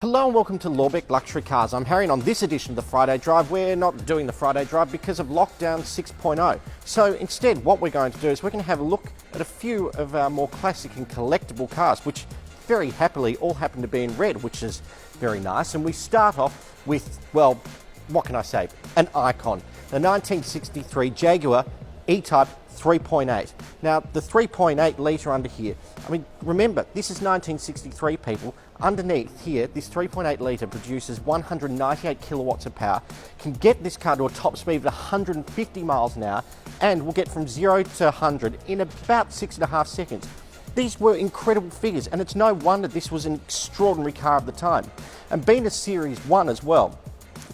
Hello and welcome to Lobrek Luxury Cars. I'm Harry and on this edition of the Friday Drive, we're not doing the Friday Drive because of lockdown 6.0. So instead what we're going to do is we're going to have a look at a few of our more classic and collectible cars, which very happily all happen to be in red, which is very nice. And we start off with, well, what can I say? An icon, the 1963 Jaguar E-Type 3.8. Now the 3.8 litre under here, I mean, remember, this is 1963 people. Underneath here, this 3.8 litre produces 198 kilowatts of power, can get this car to a top speed of 150 miles an hour, and will get from 0 to 100 in about 6.5 seconds. These were incredible figures, and it's no wonder this was an extraordinary car of the time. And being a Series 1 as well,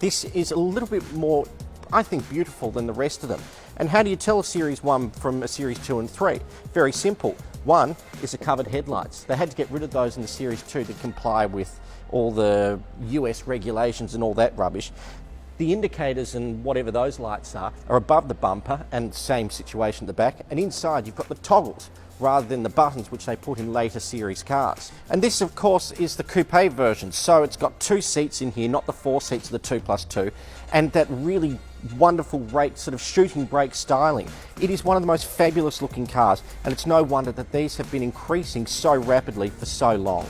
this is a little bit more, I think, beautiful than the rest of them. And how do you tell a Series 1 from a Series 2 and 3? Very simple. One is the covered headlights. They had to get rid of those in the Series 2 to comply with all the US regulations and all that rubbish. The indicators and whatever those lights are above the bumper, and same situation at the back. And inside you've got the toggles rather than the buttons which they put in later series cars. And this of course is the coupe version, so it's got 2 seats in here, not the 4 seats of the 2+2, and that really wonderful sort of shooting brake styling. It is one of the most fabulous looking cars, and it's no wonder that these have been increasing so rapidly for so long.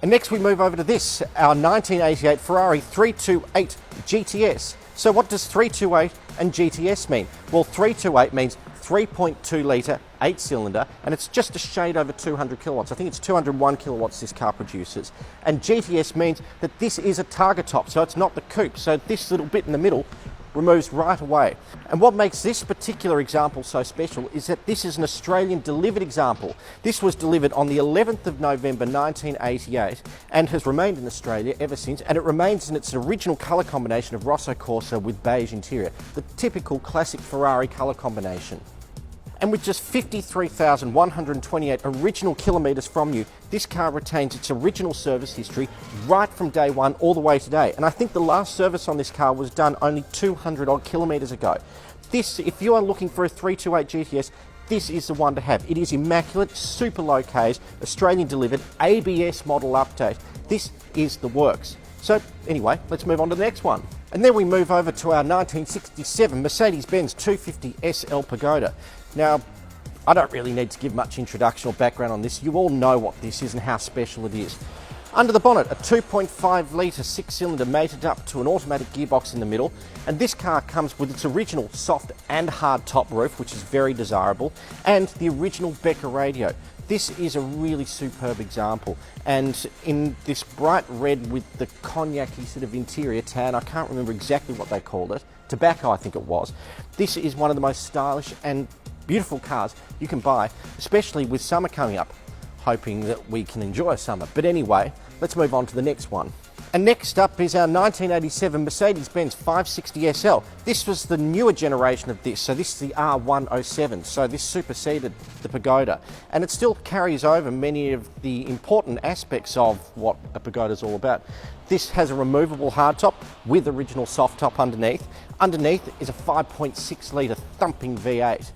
And next we move over to this, our 1988 Ferrari 328 GTS. So what does 328 and GTS mean? Well, 328 means 3.2 litre, 8-cylinder, and it's just a shade over 200 kilowatts. I think it's 201 kilowatts this car produces. And GTS means that this is a Targa top, so it's not the coupe. So this little bit in the middle removes right away. And what makes this particular example so special is that this is an Australian delivered example. This was delivered on the 11th of November 1988 and has remained in Australia ever since, and it remains in its original colour combination of Rosso Corsa with beige interior, the typical classic Ferrari colour combination. And with just 53,128 original kilometres from you, this car retains its original service history right from day one all the way today. And I think the last service on this car was done only 200 odd kilometres ago. This, if you are looking for a 328 GTS, this is the one to have. It is immaculate, super low Ks, Australian delivered, ABS model update. This is the works. So anyway, let's move on to the next one. And then we move over to our 1967 Mercedes-Benz 250 SL Pagoda. Now, I don't really need to give much introduction or background on this. You all know what this is and how special it is. Under the bonnet, a 2.5 litre 6-cylinder mated up to an automatic gearbox in the middle. And this car comes with its original soft and hard top roof, which is very desirable, and the original Becker radio. This is a really superb example, and in this bright red with the cognac-y sort of interior tan, I can't remember exactly what they called it, tobacco I think it was. This is one of the most stylish and beautiful cars you can buy, especially with summer coming up, hoping that we can enjoy summer. But anyway, let's move on to the next one. And next up is our 1987 Mercedes-Benz 560 SL. This was the newer generation of this, so this is the R107, so this superseded the Pagoda. And it still carries over many of the important aspects of what a Pagoda is all about. This has a removable hardtop with original soft top underneath. Underneath is a 5.6 litre thumping V8.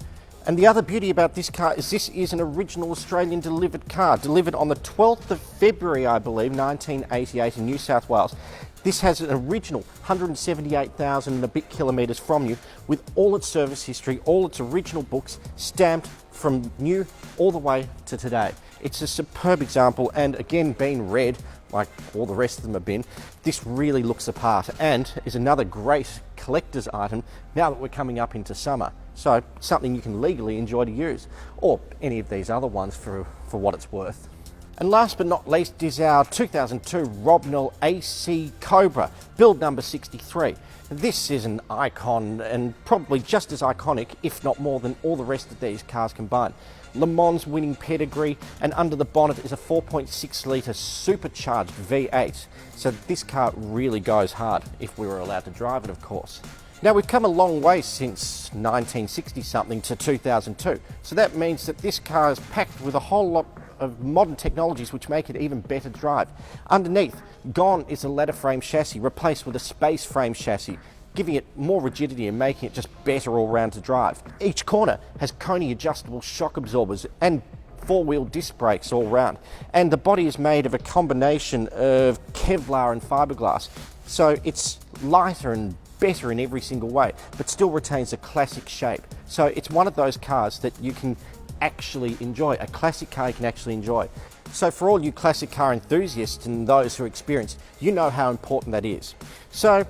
And the other beauty about this car is this is an original Australian delivered car, delivered on the 12th of February, I believe, 1988 in New South Wales. This has an original 178,000 and a bit kilometres from you, with all its service history, all its original books, stamped from new all the way to today. It's a superb example, and again, being red, like all the rest of them have been, this really looks the part and is another great collector's item now that we're coming up into summer. So something you can legally enjoy to use, or any of these other ones for what it's worth. And last but not least is our 2002 Robnell AC Cobra, build number 63. This is an icon, and probably just as iconic, if not more, than all the rest of these cars combined. Le Mans winning pedigree, and under the bonnet is a 4.6 litre supercharged V8. So this car really goes hard, if we were allowed to drive it, of course. Now, we've come a long way since 1960-something to 2002, so that means that this car is packed with a whole lot of modern technologies which make it even better to drive. Underneath, gone is a ladder frame chassis replaced with a space frame chassis, giving it more rigidity and making it just better all round to drive. Each corner has Koni adjustable shock absorbers and four-wheel disc brakes all round. And the body is made of a combination of Kevlar and fiberglass. So it's lighter and better in every single way, but still retains a classic shape. So it's one of those cars that you can actually enjoy, a classic car you can actually enjoy. So for all you classic car enthusiasts and those who are experienced, you know how important that is. So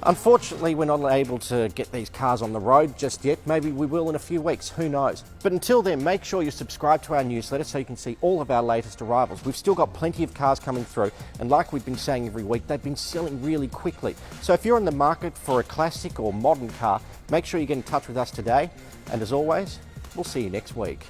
unfortunately, we're not able to get these cars on the road just yet. Maybe we will in a few weeks, who knows. But until then, make sure you subscribe to our newsletter so you can see all of our latest arrivals. We've still got plenty of cars coming through, and like we've been saying every week, they've been selling really quickly. So if you're in the market for a classic or modern car, make sure you get in touch with us today. And as always, we'll see you next week.